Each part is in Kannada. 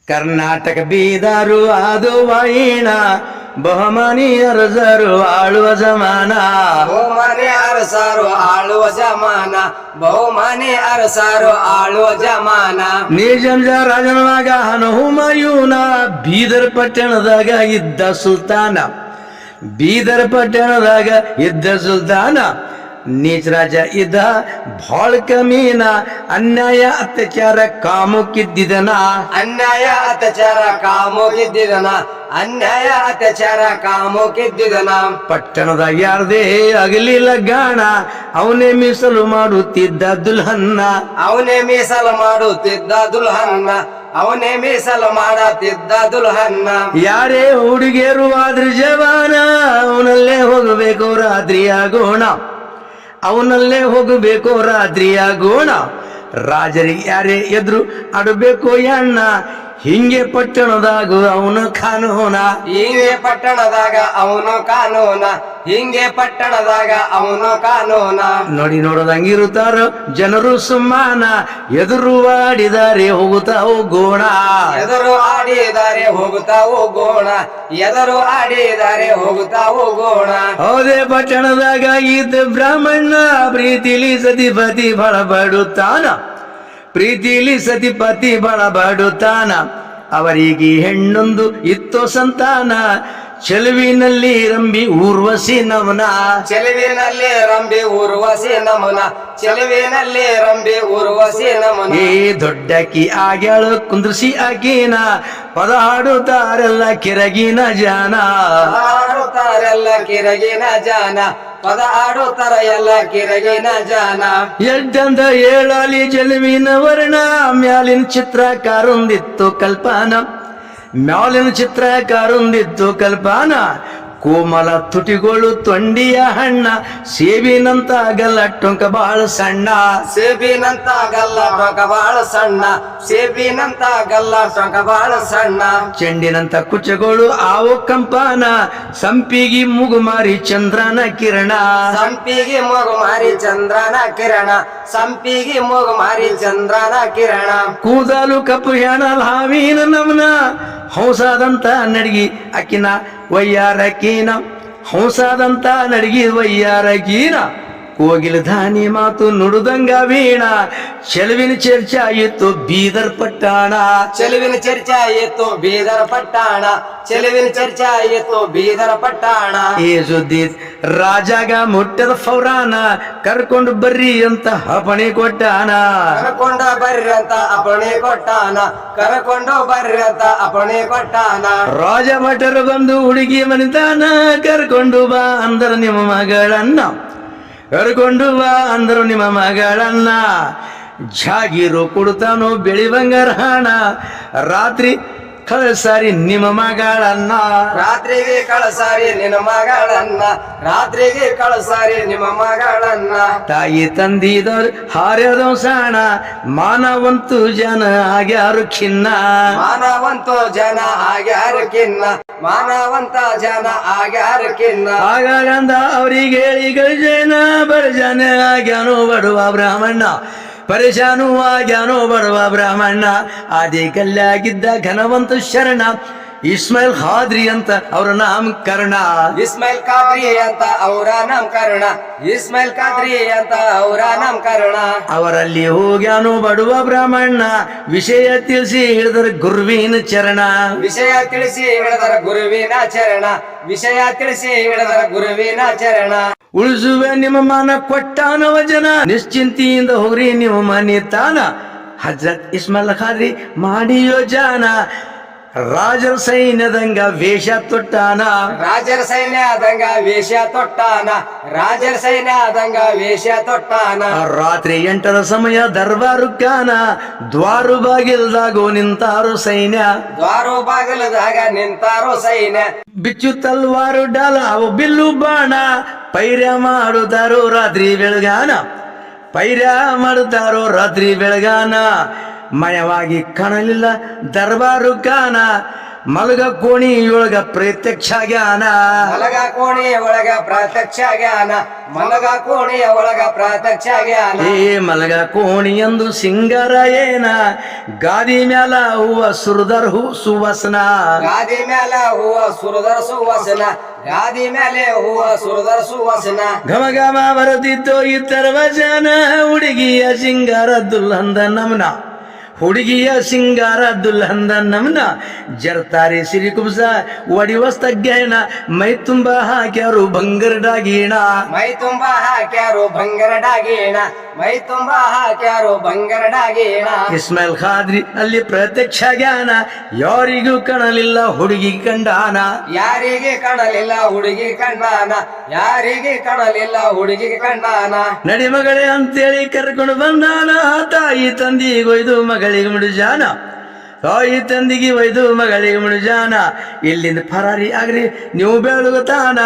ಕರ್ನಾಟಕ ಬೀದರು ಅದು ವೈಣ ಬಹುಮಾನಿ ಅರಸರು ಆಳುವ ಜಮಾನ. ಬಹುಮಾನಿ ಅರಸರು ಆಳುವ ಜಮಾನ. ಬಹುಮಾನಿ ಅರಸರು ಆಳುವ ಜಮಾನ. ನಿಜಾಂಜ ರಾಜನ ಮಗ ಹುಮಾಯೂನ ಬೀದರ್ ಪಟ್ಟಣದಾಗ ಇದ್ದ ಸುಲ್ತಾನ. ಬೀದರ್ ಪಟ್ಟಣದಾಗ ಇದ್ದ ಸುಲ್ತಾನ ನೀಚ ರಾಜ ಇದ್ದ ಭಾಳ ಕಮೀನ. ಅನ್ಯಾಯ ಅತ್ಯಾಚಾರ ಕಾಮಕ್ಕಿದ್ದಿದನ. ಅನ್ಯಾಯ ಅತ್ಯಾಚಾರ ಕಾಮೋಗಿದ್ದಿದನ. ಅನ್ಯಾಯ ಅತ್ಯಾಚಾರ ಕಾಮೋಗಿದ್ದಿದನ. ಪಟ್ಟಣದಾಗ ಯಾರದೇ ಆಗಲಿಲ್ಲ ಗಾಣ ಅವನೇ ಮೀಸಲು ಮಾಡುತ್ತಿದ್ದ ದುಲ್ಹನ್ನ. ಅವನೇ ಮೀಸಲು ಮಾಡುತ್ತಿದ್ದ ದುಲ್ಹನ್ನ. ಅವನೇ ಮೀಸಲು ಮಾಡತ್ತಿದ್ದ ದುಲ್ಹನ್ನ. ಯಾರೇ ಹುಡುಗಿಯರು ಆದ್ರ ಜವಾನ ಅವನಲ್ಲೇ ಹೋಗಬೇಕು ರಾತ್ರಿ ಆಗೋಣ. ಅವನಲ್ಲೇ ಹೋಗಬೇಕು ರಾತ್ರಿ ಆಗೋಣ. ರಾಜರಿಗೆ ಯಾರೇ ಎದ್ರು ಆಡಬೇಕು ಅಣ್ಣ. ಹಿಂಗೆ ಪಟ್ಟಣದಾಗ ಅವನು ಕಾನೂನ. ಹಿಂಗೆ ಪಟ್ಟಣದಾಗ ಅವನು ಕಾನೂನ. ಹಿಂಗೆ ಪಟ್ಟಣದಾಗ ಅವನು ಕಾನೂನ. ನೋಡಿ ನೋಡೋದಂಗಿರುತ್ತಾರ ಜನರು ಸುಮ್ಮಾನ. ಎದುರು ಆಡಿದಾರೆ ಹೋಗುತ್ತಾ ಹೋಗೋಣ. ಎದರು ಆಡಿದಾರೆ ಹೋಗುತ್ತಾ ಹೋಗೋಣ. ಎದರು ಆಡಿದಾರೆ ಹೋಗುತ್ತಾ ಹೋಗೋಣ. ಹೌದೇ ಪಟ್ಟಣದಾಗ ಇದ್ದ ಬ್ರಾಹ್ಮಣ ಪ್ರೀತಿಲಿ ಸತಿಪತಿ ಬಳ ಬಡುತ್ತಾನ. ಪ್ರೀತಿಲಿ ಸತಿಪತಿ ಬಳ ಬಡುತ್ತಾನ. ಅವರಿಗೆ ಹೆಣ್ಣೊಂದು ಇತ್ತೋ ಸಂತಾನ. ಚೆಲುವಿನಲ್ಲಿ ರಂಬಿ ಊರ್ವಶಿ ನಮನ. ಚೆಲುವಿನಲ್ಲಿ ರಂಬಿ ಊರ್ವಶಿ ನಮನ. ಚೆಲುವಿನಲ್ಲಿ ರಂಬಿ ಊರ್ವಶಿ ನಮನ. ಏ ದೊಡ್ಡಕಿ ಆಗ್ಯಾಳು ಕುಂದ್ರಿಸಿ ಆಕೀನ. ಪದ ಹಾಡುತ್ತಾರೆಲ್ಲ ಕಿರಗಿನ ಜಾನ. ಆಡುತ್ತಾರೆಲ್ಲ ಕಿರಗಿನ ಜಾನ. ಪದ ಆಡುತ್ತಾರ ಎಲ್ಲ ಕಿರಗಿನ ಜಾನ. ಎಡ್ಡಂದ ಏಳಾಲಿ ಚೆಲುವಿನ ವರ್ಣ. ಮ್ಯಾಲಿನ ಚಿತ್ರಕಾರೊಂದಿತ್ತು ಕಲ್ಪನ. ಮ್ಯಾಲಿನ ಚಿತ್ರಕಾರೊಂದಿತ್ತು ಕಲ್ಪನ. ಕೋಮಲ ತುಟಿಗಳು ತೊಂಡಿಯ ಹಣ್ಣ. ಸೇಬಿನಂತ ಗಲ್ಲ ಟೊಂಕ ಬಾಳ ಸಣ್ಣ. ಸೇಬಿನಂತ ಗಲ್ಲ ಟೊಂಕ ಬಾಳ ಸಣ್ಣ. ಸೇಬಿನಂತ ಗಲ್ಲ ಟೊಂಕ ಬಾಳ ಸಣ್ಣ. ಚೆಂಡಿನಂತ ಕುಚಗಳು ಆವು ಕಂಪನ. ಸಂಪಿಗಿ ಮುಗುಮಾರಿ ಚಂದ್ರನ ಕಿರಣ. ಸಂಪಿಗೆ ಮೂಗು ಮಾರಿ ಚಂದ್ರನ ಕಿರಣ. ಸಂಪಿಗೆ ಮೂಗು ಮಾರಿ ಚಂದ್ರನ ಕಿರಣ. ಕೂದಲು ಕಪ್ಪು ಹೆಣ ಹಾವಿನ ನಮನ. ಹಂಸಾದಂತ ನಡಗಿ ಅಕ್ಕಿನ ವಯ್ಯಾರಕೀನ. ಹಂಸಾದಂತ ನಡಗಿ ವಯ್ಯಾರಕೀನ. ಕೋಗಿಲ ಧಾನಿ ಮಾತು ನುಡುದಂಗ ವೀಣ. ಚೆಲುವಿನ ಚರ್ಚೆ ಆಯಿತು ಬೀದರ್ ಪಟ್ಟಣ. ಚೆಲುವಿನ ಚರ್ಚೆ ಆಯಿತು ಬೀದರ್ ಪಟ್ಟಣ. ಚೆಲುವಿನ ಚರ್ಚೆ ಆಯಿತು ಬೀದರ್ ಪಟ್ಟಣ. ಈ ಸುದ್ದಿ ರಾಜಾಗ ಮುಟ್ಟದ ಫೌರಾನ. ಕರ್ಕೊಂಡು ಬರ್ರಿ ಅಂತ ಹಪಣೆ ಕೊಟ್ಟಾನ. ಕರ್ಕೊಂಡು ಬರ್ರಿ ಅಂತ ಅಪಣೆ ಕೊಟ್ಟಾನ. ಕರ್ಕೊಂಡು ಬರ್ರಿ ಅಂತ ಅಪಣೆ ಕೊಟ್ಟಾನ. ರಾಜ ಭಟರು ಬಂದು ಹುಡುಗಿ ಮನಿತಾನ. ಕರ್ಕೊಂಡು ಬಾ ಅಂದ್ರ ನಿಮ್ಮ ಮಗಳನ್ನ. ಕರ್ಕೊಂಡು ಬಾ ಅಂದ್ರು ನಿಮ್ಮ ಮಗಳನ್ನ. ಜಾಗೀರು ಕೊಡ್ತಾನೋ ಬೆಳಿ ಬಂಗಾರ ಹಣ. ರಾತ್ರಿ ಕಳಸಾರಿ ನಿಮ್ಮ ಮಗಳನ್ನ. ರಾತ್ರಿಗೆ ಕಳಸಾರಿ ನಿನ್ನ ಮಗಳನ್ನ. ರಾತ್ರಿಗೆ ಕಳಸಾರಿ ನಿಮ್ಮ ಮಗಳನ್ನ. ತಾಯಿ ತಂದಿದವ್ರು ಹಾರ್ಯದ ಸಾಣ. ಮಾನವಂತು ಜನ ಆಗ್ಯಾರು ಖಿನ್ನ. ಮಾನವಂತ ಜನ ಆಗ್ಯಾರ ಕಿನ್ನ. ಮಾನವಂತ ಜನ ಆಗ್ಯಾರ ಕಿನ್ನ. ಹಾಗಂದ ಅವ್ರಿಗೆ ಹೇಳಿಗ ಜನ ಬರಜನ ಆಗ್ಯಾನು ಬಡುವ ಬ್ರಾಹ್ಮಣ. ಪರೇಶಾನು ಆಗ್ಯಾನೋ ಬಡವ ಬ್ರಾಹ್ಮಣ. ಆದಿ ಕಲ್ಯಾಗಿದ್ದ ಘನವಂತ ಶರಣ. ಇಸ್ಮಾಯಿಲ್ ಖಾದ್ರಿ ಅಂತ ಅವರ ನಾಮಕರಣ. ಇಸ್ಮಾಯಿಲ್ ಖಾದ್ರಿ ಅಂತ ಅವರ ನಾಮಕರಣ. ಇಸ್ಮಾಯಿಲ್ ಖಾದ್ರಿ ಅಂತ ಅವರ ನಾಮಕರಣ. ಅವರಲ್ಲಿ ಹೋಗ್ಯಾನು ಬಡುವ ಬ್ರಾಹ್ಮಣ. ವಿಷಯ ತಿಳಿಸಿ ಹೇಳಿದ್ರ ಗುರುವಿನ ಚರಣ. ವಿಷಯ ತಿಳಿಸಿ ಹೇಳಿದರ ಗುರುವಿನ ಚರಣ. ವಿಷಯ ತಿಳಿಸಿ ಹೇಳಿದರ ಗುರುವಿನ ಚರಣ. ಉಳಿಸುವೆ ನಿಮ್ಮ ಮಾನ ಕೊಟ್ಟಾನವ ಜನ. ನಿಶ್ಚಿಂತಿಯಿಂದ ಹೋಗ್ರಿ ನಿಮ್ಮ ಮನೆ ತಾನ. ಹಜರತ್ ಇಸ್ಮಾಯಿಲ್ ಖಾದ್ರಿ ಮಾಡಿ ಯೋಜಾನ. ರಾಜರ ಸೈನ್ಯದಂಗ ವೇಷ ತೊಟ್ಟಾನ. ರಾಜರ ಸೈನ್ಯ ಆದಂಗ ವೇಷ ತೊಟ್ಟಾನ. ರಾಜರ ಸೈನ್ಯ ಆದಂಗ ವೇಷ ತೊಟ್ಟಾನ. ರಾತ್ರಿ 8ರ ಸಮಯ ದರ್ಬಾರುಕ್ಕಾನ. ದ್ವಾರು ಬಾಗಿಲ್ದಾಗೋ ನಿಂತಾರು ಸೈನ್ಯ. ದ್ವಾರು ಬಾಗಿಲದಾಗ ನಿಂತಾರೋ ಸೈನ್ಯ. ಬಿಚ್ಚು ತಲ್ವಾರು ಡಾಲ ಅವು ಬಿಲ್ಲು ಬಾಣ. ಪೈರ್ಯ ಮಾಡುತ್ತಾರೋ ರಾತ್ರಿ ಬೆಳಗಾನ. ಪೈರ್ಯ ಮಾಡುತ್ತಾರೋ ರಾತ್ರಿ ಬೆಳಗಾನ. ಮಯವಾಗಿ ಕಾಣಲಿಲ್ಲ ದರ್ಬಾರು ಕಾನ. ಮಲಗ ಕೋಣಿಯೊಳಗ ಪ್ರತ್ಯಕ್ಷ ಜ್ಞಾನ ಮಲಗ ಕೋಣೆಯ ಒಳಗ ಪ್ರತ್ಯಕ್ಷ ಜ್ಞಾನ ಮಲಗ ಕೋಣೆಯ ಒಳಗ ಪ್ರತ್ಯಕ್ಷ ಜ್ಞಾನ ಏ ಮಲಗ ಕೋಣಿ ಎಂದು ಸಿಂಗಾರ ಏನ ಗಾದಿ ಮ್ಯಾಲ ಹೂವ ಸುರದರ್ ಹೂ ಸುವಸನ ಗಾದಿ ಮ್ಯಾಲ ಹೂವ ಸುರದರ ಸುವಾಸನ ಗಾದಿ ಮೇಲೆ ಹೂವ ಸುರದರ ಸುವಾಸನ ಘಮ ಘಮ ಬರದಿದ್ದು ಇತರ ವಚನ ಹುಡುಗಿಯ ಸಿಂಗಾರ ದುಲ್ಹಂದ ನಮನ ಹುಡುಗಿಯ ಸಿಂಗಾರ ದುಲ್ಹಂದ ನಮನ ಜರ್ತಾರೆ ಸಿರಿ ಕುಬ್ಸ ಒಡಿ ವಸ್ತಜ್ಞಾನ ಮೈ ತುಂಬ ಹಾಕ್ಯಾರು ಬಂಗಾರ ಡಾಗೀಣ ಮೈ ತುಂಬಾ ಹಾಕ್ಯಾರು ಬಂಗಾರ ಡಾಗೀಣ ಮೈ ತುಂಬಾ ಹಾಕ್ಯಾರು ಬಂಗಾರ ಡಾಗೀಣ ಇಸ್ಮಾಯಿಲ್ ಖಾದ್ರಿ ಅಲ್ಲಿ ಪ್ರತ್ಯಕ್ಷ ಜ್ಞಾನ ಯಾರಿಗೂ ಕಾಣಲಿಲ್ಲ ಹುಡುಗಿ ಕಂಡಾನ ಯಾರಿಗೆ ಕಾಣಲಿಲ್ಲ ಹುಡುಗಿ ಕಂಡಾನ ಯಾರಿಗೆ ಕಾಣಲಿಲ್ಲ ಹುಡುಗಿ ಕಂಡಾನ ನಡಿ ಮಗಳೇ ಅಂತೇಳಿ ಕರ್ಕೊಂಡು ಬಂದಾನ ತಾಯಿ ತಂದಿಗೆ ಒಯ್ದು ಮಗಳಿಗೆ ಮುಡುಜಾನ ತಾಯಿ ತಂದಿಗೆ ಒಯ್ದು ಮಗಳಿಗೆ ಮುಡುಜಾನ ಇಲ್ಲಿಂದ ಫರಾರಿ ಆಗ್ರಿ ನೀವು ಬೆಳಗುತ್ತಾನ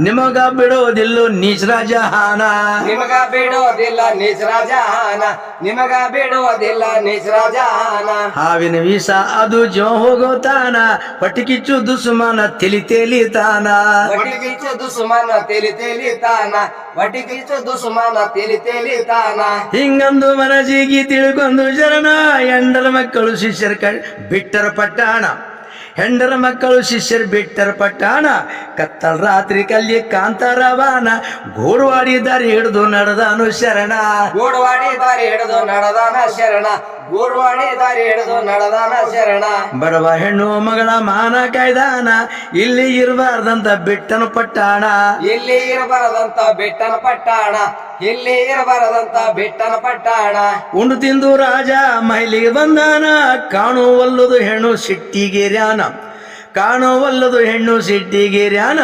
ನಿಮಗ ಬಿಡೋದಿಲ್ಲೋ ನೀಚ ರಾಜಹಾನ ನಿಮಗ ಬಿಡೋದಿಲ್ಲ ನೀಚ ರಾಜಹಾನ ನಿಮಗ ಬಿಡೋದಿಲ್ಲ ನೀಚ ರಾಜಹಾನ ಹಾವಿನ ವೀಸ ಅದು ಜೋ ಹೋಗೋತಾನ ಹೊಟ್ಟಿಕಿಚ್ಚು ದುಸುಮಾನ ತಿಳಿತಾನ ಒಟ್ಟಿಗಿಚ್ಚು ದುಸುಮಾನ ತಿಳಿತಾನ ಒಟ್ಟಿಗಿಚ್ಚು ದುಸುಮಾನ ತಿಳಿತಾನ ಹಿಂಗಂದು ಮನಸ್ಸಿಗೆ ತಿಳ್ಕೊಂಡು ಶರಣ ಎಂಡರ ಮಕ್ಕಳು ಶಿಷ್ಯರ ಬಿಟ್ಟರ ಪಟ್ಟಾಣ ಹೆಂಡರ ಮಕ್ಕಳು ಶಿಷ್ಯರು ಬಿಟ್ಟರ ಪಟ್ಟಾಣ ಕತ್ತಲ ರಾತ್ರಿ ಕಲ್ಲಿ ಕಾಂತಾರವಾನ ಗೋಡ್ವಾಡಿ ದಾರಿ ಹಿಡಿದು ನಡೆದಾನು ಶರಣ ಗೂಡವಾಡಿ ದಾರಿ ಹಿಡಿದು ನಡೆದಾನ ಶರಣ ಗೂಡವಾಡಿ ದಾರಿ ಹಿಡಿದು ನಡೆದಾನ ಶರಣ ಬಡವ ಹೆಣ್ಣು ಮಗಳ ಮಾನ ಕಾಯ್ದಾನ ಇಲ್ಲಿ ಇರಬಾರ್ದಂತ ಬಿಟ್ಟನು ಪಟ್ಟಾಣ ಇಲ್ಲಿ ಇರಬಾರದಂತ ಬಿಟ್ಟನ ಪಟ್ಟಾಣ ಇಲ್ಲಿ ಇರಬಾರದಂತ ಬಿಟ್ಟನ ಪಟ್ಟಾಣ ಉಂಡು ತಿಂದು ರಾಜ ಮೈಲಿಗೆ ಬಂದಾನ ಕಾಣುವಲ್ಲದು ಹೆಣ್ಣು ಸಿಟ್ಟಿಗೆರ್ಯಾನ ಕಾಣುವಲ್ಲದು ಹೆಣ್ಣು ಸಿಟ್ಟಿಗೆರ್ಯಾನ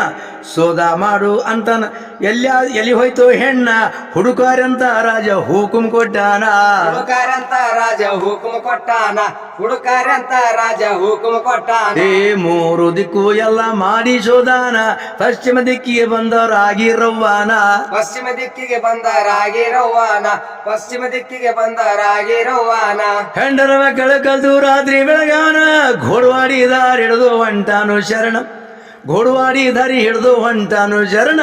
ಸೋದ ಮಾಡು ಅಂತನ ಎಲ್ಲಿ ಹೋಯ್ತು ಹೆಣ್ಣ ಹುಡುಕಾರಂತ ರಾಜ ಹುಕುಂ ಕೊಟ್ಟಾನ ಹುಡುಕಾರಂತ ರಾಜ ಹುಕುಮ ಕೊಟ್ಟಾನ ಹುಡುಕಾರಂತ ರಾಜ ಹುಕುಮ ಕೊಟ್ಟಾನ ಏ ಮೂರು ದಿಕ್ಕು ಎಲ್ಲ ಮಾಡಿ ಸೋದಾನ ಪಶ್ಚಿಮ ದಿಕ್ಕಿಗೆ ಬಂದವರಾಗಿರವ್ವಾನ ಪಶ್ಚಿಮ ದಿಕ್ಕಿಗೆ ಬಂದರಾಗಿರವ್ವಾನ ಪಶ್ಚಿಮ ದಿಕ್ಕಿಗೆ ಬಂದರಾಗಿರವ್ವಾನ ಹೆಂಡರ ಮಕ್ಕಳ ಕಲ್ತು ರಾತ್ರಿ ಬೆಳಗಾನ ಘೋಡವಾಡಿ ದಾರಿ ಹಿಡಿದು ಹೊಂಟಾನು ಶರಣ ಘೋಡವಾಡಿ ದಾರಿ ಹಿಡಿದು ಹೊಂಟಾನು ಶರಣ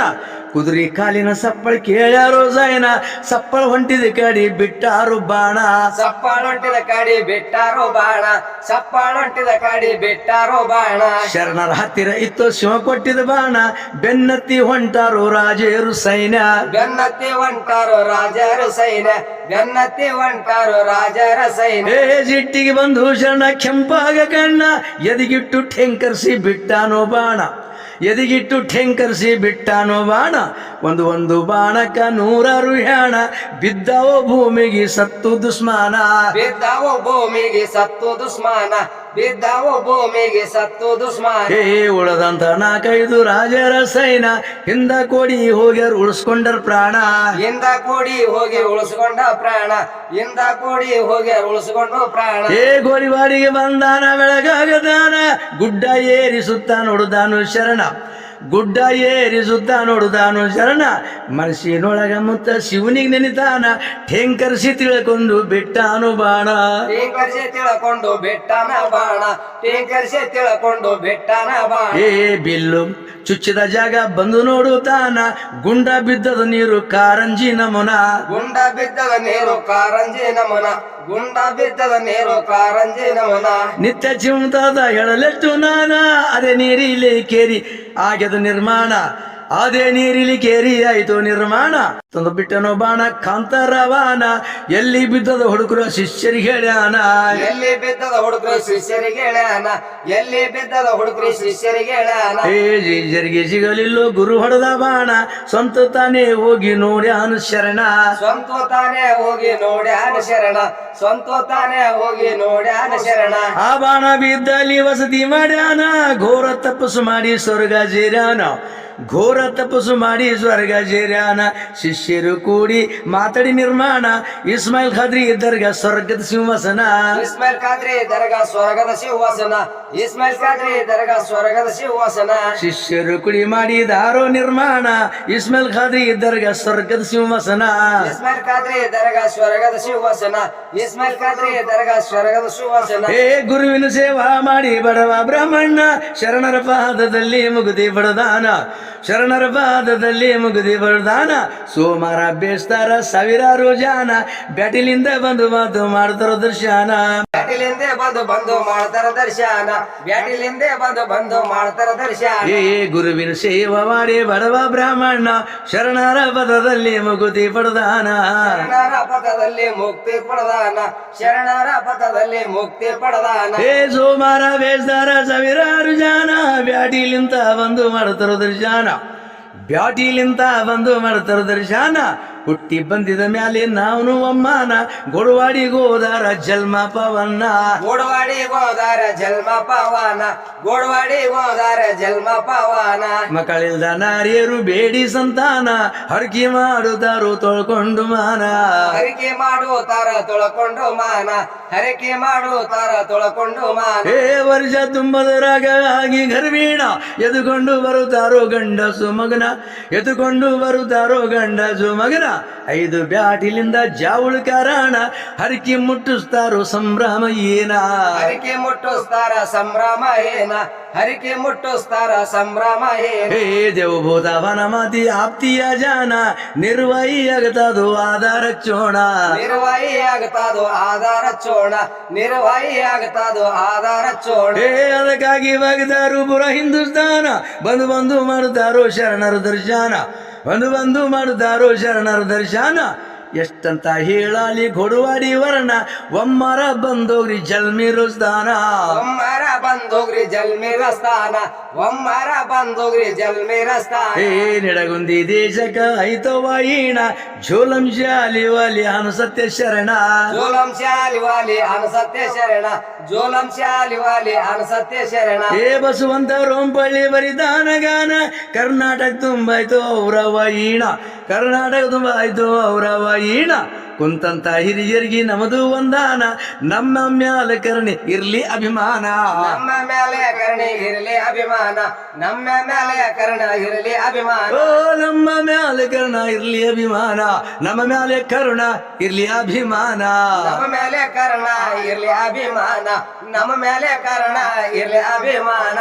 ಕುದುರೆ ಕಾಲಿನ ಸಪ್ಪಳ ಕೇಳ್ಯಾರೋ ಸೈನ ಸಪ್ಪಳ ಹೊಂಟಿದ ಕಡಿ ಬಿಟ್ಟಾರು ಬಾಣ ಸಪ್ಪಾಳೊಂಟಿದ ಕಾಡಿ ಬಿಟ್ಟಾರೋ ಬಾಣ ಸಪ್ಪಾಳೊಂಟಿದ ಕಾಡಿ ಬಿಟ್ಟಾರೋ ಬಾಣ ಶರಣರ ಹತ್ತಿರ ಇತ್ತು ಶಿವ ಕೊಟ್ಟಿದ ಬಾಣ ಬೆನ್ನತ್ತಿ ಹೊಂಟಾರು ರಾಜೇರು ಸೈನ್ಯ ಬೆನ್ನತ್ತಿ ಹೊಂಟಾರೋ ರಾಜರ ಸೈನ್ಯ ಬೆನ್ನತ್ತಿ ಹೊಂಟಾರೋ ರಾಜರ ಸೈನ್ಯ ಏ ಸಿಟ್ಟಿಗೆ ಬಂದು ಶರಣ ಕೆಂಪಾಗ ಕಣ್ಣ ಎದಿಗಿಟ್ಟು ಠೆಂಕರ್ಸಿ ಬಿಟ್ಟಾನೋ ಬಾಣ ಎದಿಗಿಟ್ಟು ಠೆಂಕರ್ಸಿ ಬಿಟ್ಟಾನೋ ಬಾಣ ಒಂದು ಬಾಣಕ್ಕ 100 ಹೆಣ ಬಿದ್ದವೋ ಭೂಮಿಗೆ ಸತ್ತು ದುಸ್ಮಾನ ಬಿದ್ದಾವೋ ಭೂಮಿಗೆ ಸತ್ತು ದುಸ್ಮಾನ ಬಿದ್ದಾವೋ ಭೂಮಿಗೆ ಸತ್ತು ದುಸ್ಮಾನ ಏ ಉಳದಂತ 4-5 ರಾಜರ ಸೈನ ಹಿಂದ ಕೋಡಿ ಹೋಗ್ಯಾರ ಉಳಿಸ್ಕೊಂಡರ್ ಪ್ರಾಣ ಇಂದ ಕೂಡಿ ಹೋಗಿ ಉಳಿಸ್ಕೊಂಡ ಪ್ರಾಣ ಇಂದ ಕೂಡಿ ಹೋಗಿ ಉಳಿಸ್ಕೊಂಡು ಪ್ರಾಣ ಏ ಗೋರಿವಾಡಿಗೆ ಬಂದಾನ ಬೆಳಗಾಗದಾನ ಗುಡ್ಡ ಏರಿಸುತ್ತ ನೋಡುದಾನು ಶರಣ ಗುಡ್ಡ ಏರಿಸುತ್ತ ನೋಡುದಾನು ಶರಣ ಮನಸ್ಸಿನೊಳಗ ಮುತ್ತ ಶಿವನಿಗೆ ನೆನಿತಾನ ಠೇಂಕರಿಸಿ ತಿಳ್ಕೊಂಡು ಬಿಟ್ಟಾನು ಬಾಣ ಟೇಂಕರ್ಸಿ ತಿಳ್ಕೊಂಡು ಬೆಟ್ಟನ ಬಾಣ ಟೇಂಕರ್ಸಿ ತಿಳ್ಕೊಂಡು ಬೆಟ್ಟನ ಬಾಣ ಏ ಬಿಲ್ಲು ಚುಚ್ಚಿದ ಜಾಗ ಬಂದು ನೋಡುತ್ತಾನ ಗುಂಡ ಬಿದ್ದದ ನೀರು ಕಾರಂಜಿ ನಮನ ಗುಂಡ ಬಿದ್ದದ ನೀರು ಕಾರಂಜಿ ನಮನ ಗುಂಡ ಬಿದ್ದದ ನೀರು ಕಾರಂಜಿ ನಮನ ನಿತ್ಯ ಚಿಂತದ ಹೇಳಲೆಷ್ಟು ನಾನ ಅದೇ ನೀರಿಲಿ ಕೇರಿ ಆಗ್ಯದ ನಿರ್ಮಾಣ ಅದೇ ನೀರಿಲಿ ಕೇರಿ ಆಯ್ತು ನಿರ್ಮಾಣ ತಂದು ಬಿಟ್ಟನೋ ಬಾಣ ಕಾಂತಾರವಾನ ಎಲ್ಲಿ ಬಿದ್ದದ ಹುಡುಗರು ಶಿಷ್ಯರಿಗೆ ಹೇಳ್ಯಾನ ಎಲ್ಲಿ ಬಿದ್ದದ ಹುಡುಗರು ಶಿಷ್ಯರಿಗೆ ಹೇಳ್ಯಾನ ಎಲ್ಲಿ ಬಿದ್ದದ ಹುಡುಗರು ಶಿಷ್ಯರಿಗೆ ಹೇಳ್ಯಾನ ಏ ಶಿಷ್ಯರಿಗೆ ಸಿಗಲಿಲ್ಲೋ ಗುರು ಹೊಡೆದ ಬಾಣ ಸ್ವಂತ ತಾನೇ ಹೋಗಿ ನೋಡ್ಯಾನು ಶರಣ ಸ್ವಂತ ತಾನೇ ಹೋಗಿ ನೋಡ್ಯಾನ ಶರಣ ಸ್ವಂತ ತಾನೇ ಹೋಗಿ ನೋಡ್ಯಾನ ಶರಣ ಆ ಬಾಣ ಬಿದ್ದಲ್ಲಿ ವಸತಿ ಮಾಡ್ಯಾನ ಘೋರ ತಪಸ್ಸು ಮಾಡಿ ಸ್ವರ್ಗ ಸೇರ್ಯಾನ ಘೋರ ತಪಸ್ಸು ಮಾಡಿ ಸ್ವರ್ಗ ಸೇರ್ಯಾನ ಶಿಷ್ಯರು ಕೂಡಿ ಮಾತಾಡಿ ನಿರ್ಮಾಣ ಇಸ್ಮಾಯಿಲ್ ಖಾದ್ರಿ ದರ್ಗಾ ಸ್ವರ್ಗದ ಸಿಂಹಾಸನ ಇಸ್ಮಾಯಿಲ್ ಖಾದ್ರಿ ದರ್ಗಾ ಸ್ವರ್ಗದ ಸಿಂಹಾಸನ ಇಸ್ಮಾಯಿಲ್ ಖಾದ್ರಿ ದರ್ಗಾ ಸ್ವರ್ಗದ ಸಿಂಹಾಸನ ಶಿಷ್ಯರು ಕುಡಿ ಮಾಡಿದಾರೋ ನಿರ್ಮಾಣ ಇಸ್ಮಾಯಿಲ್ ಖಾದ್ರಿ ದರ್ಗಾ ಸ್ವರ್ಗದ ಸಿಂಹಾಸನ ಇಸ್ಮಾಯಿಲ್ ಖಾದ್ರಿ ದರ್ಗಾ ಸ್ವರ್ಗದ ಸಿಂಹಾಸನ ಇಸ್ಮಾಯಿಲ್ ಖಾದ್ರಿ ದರ್ಗಾ ಸ್ವರ್ಗದ ಸಿಂಹಾಸನ ಏ ಗುರುವಿನ ಸೇವಾ ಮಾಡಿ ಬಡವ ಬ್ರಾಹ್ಮಣ ಶರಣರ ಪಾದದಲ್ಲಿ ಮುಗುದಿ ಬಡದಾನ ಶರಣರ ಪಾದದಲ್ಲಿ ಮುಗುದಿ ಬಡದಾನ ಸೋಮವಾರ ಬೇಸ್ತಾರ ಸಾವಿರಾರು ಜನ ಬ್ಯಾಟಿಲಿಂದ ಬಂದು ಮಾತು ಮಾಡ್ತಾರ ದರ್ಶನ ಬ್ಯಾಟಿಲಿಂದೆ ಬಂದು ಮಾಡ್ತಾರ ದರ್ಶನ ಬ್ಯಾಟಿಲಿಂದೆ ಬಂದು ಮಾಡ್ತಾರ ದರ್ಶನ ಏ ಗುರುವಿನ ಸೇವಾ ಮಾಡಿ ಬಡವ ಬ್ರಾಹ್ಮಣ ಶರಣರ ಪದದಲ್ಲಿ ಮುಗುದಿ ಪಡೆದಾನ ಶರಣರ ಪದದಲ್ಲಿ ಮುಕ್ತಿ ಪಡೆದಾನ ಶರಣರ ಪದದಲ್ಲಿ ಮುಕ್ತಿ ಪಡೆದಾನ ಏ ಸೋಮವಾರ ಬೇಸ್ತಾರ ಸಾವಿರಾರು ಜನ ಬ್ಯಾಟಿಲಿಂತ ಬಂದು ಮಾಡ್ತಾರ ದರ್ಶನ ಬ್ಯಾಟಿಲಿಂತ ಬಂದು ಮಾಡ್ತಾರ ದರ್ಶನ ಹುಟ್ಟಿ ಬಂದಿದ ಮ್ಯಾಲೆ ನಾವನು ಅಮ್ಮನ ಗೊಡವಾಡಿಗೆ ಹೋದಾರ ಜಲ್ಮ ಪವನ್ನ ಗೋಡವಾಡಿ ಹೋದಾರ ಜನ್ಮ ಪವನ ಗೋಡವಾಡಿ ಹೋದಾರ ಜನ್ಮ ಪವನ ಮಕ್ಕಳಿಲ್ದ ನಾರಿಯರು ಬೇಡಿ ಸಂತಾನ ಹರಕೆ ಮಾಡುತ್ತಾರು ತೊಳ್ಕೊಂಡು ಮಾನ ಹರಿಕೆ ಮಾಡುತ್ತಾರ ತೊಳಕೊಂಡು ಮಾನ ಹರಿಕೆ ಮಾಡುತ್ತಾರ ತೊಳಕೊಂಡು ಮಾನ ಏ ವರ್ಷ ತುಂಬದರಾಗ ಆಗಿ ಗರ್ಭೀಣ ಎದುಕೊಂಡು ಬರುತ್ತಾರೋ ಗಂಡಸು ಮಗನ ಎದುಕೊಂಡು ಬರುತ್ತಾರೋ ಗಂಡಸು ಮಗನ 5 ಬ್ಯಾಟಿಲಿಂದ ಜಾವುಳ ಕಾರಣ ಹರಕೆ ಮುಟ್ಟಿಸ್ತಾರೋ ಸಂಭ್ರಮ ಏನ ಹರಿಕೆ ಮುಟ್ಟಿಸ್ತಾರ ಸಂಭ್ರಮ ಏನ ಹರಿಕೆ ಮುಟ್ಟಿಸ್ತಾರ ಸಂಭ್ರಮ ಏನ ಹೇ ದೇವಭೂತವನ ಮಾತಿ ಆಪ್ತಿಯ ಜಾನ ನಿರ್ವಾಹಿ ಆಗತದು ಆಧಾರ ಚೋಣ ನಿರ್ವಾಹಿ ಆಗ್ತಾದು ಆಧಾರ ಚೋಣ ನಿರ್ವಾಹಿ ಆಗ್ತಾದು ಆಧಾರ ಚೋಣ ಹೇ ಅದಕ್ಕಾಗಿ ಬಗ್ದಾರು ಪುರ ಹಿಂದೂಸ್ತಾನ ಬಂದು ಮಾಡುತ್ತಾರೋ ಶರಣರ ದರ್ಶನ ಬಂದು ಮಾಡುತ್ತಾರೋ ಶರಣರ ದರ್ಶನ ಎಷ್ಟಂತ ಹೇಳಲಿ ಗೊಡವಾಡಿ ವರ್ಣ ಒಮ್ಮರ ಬಂದೋಗ್ರಿ ಜಲ್ಮೀರು ಸ್ಥಾನ ಒಮ್ಮರ ಬಂದೋಗ್ರಿ ಜಲ್ಮೀರ ಸ್ಥಾನ ಒಮ್ಮರ ಬಂದೋಗ್ರಿ ಜಲ್ಮೀರ ಸ್ಥಾನ ಹೇ ನಿಡಗುಂದಿ ದೇಶಕ ಐತವಾಯಿಣ ಝೋಲಂ ಶಾಲಿ ವಾಲಿ ಅನು ಸತ್ಯ ಶರಣ ಜೋಲಂ ಶಾಲಿ ವಾಲಿ ಅನಸತ್ಯ ಶರಣ ಜೋಲಂ ಶಾಲಿ ವಾಲಿ ಅನಸತ್ಯ ಶರಣ ಹೇ ಬಸವಂತ ರೋಂಪಳ್ಳಿ ಬರಿದಾನ ಗಾನ ಕರ್ನಾಟಕ ತುಂಬಾಯ್ತು ಔರವಾಯಿಣ ಕರ್ನಾಟಕ ತುಂಬಾಯ್ತು ಔರವಾಯಿಣ ಕುಂತಂತ ಹಿರಿಯರಿಗೆ ನಮದು ಒಂದಾನ ನಮ್ಮ ಮ್ಯಾಲ ಕರುಣೆ ಇರ್ಲಿ ಅಭಿಮಾನ ನಮ್ಮ ಮೇಲೆ ಕರುಣೆ ಇರಲಿ ಅಭಿಮಾನ ನಮ್ಮ ಮೇಲೆ ಕರುಣ ಇರಲಿ ಅಭಿಮಾನ ಓ ನಮ್ಮ ಮ್ಯಾಲ ಕರುಣ ಇರ್ಲಿ ಅಭಿಮಾನ ನಮ್ಮ ಮ್ಯಾಲೆ ಕರುಣ ಇರ್ಲಿ ಅಭಿಮಾನ ನಮ್ಮ ಮೇಲೆ ಕರುಣ ಇರಲಿ ಅಭಿಮಾನ ನಮ್ಮ ಮೇಲೆ ಕರುಣ ಇರಲಿ ಅಭಿಮಾನ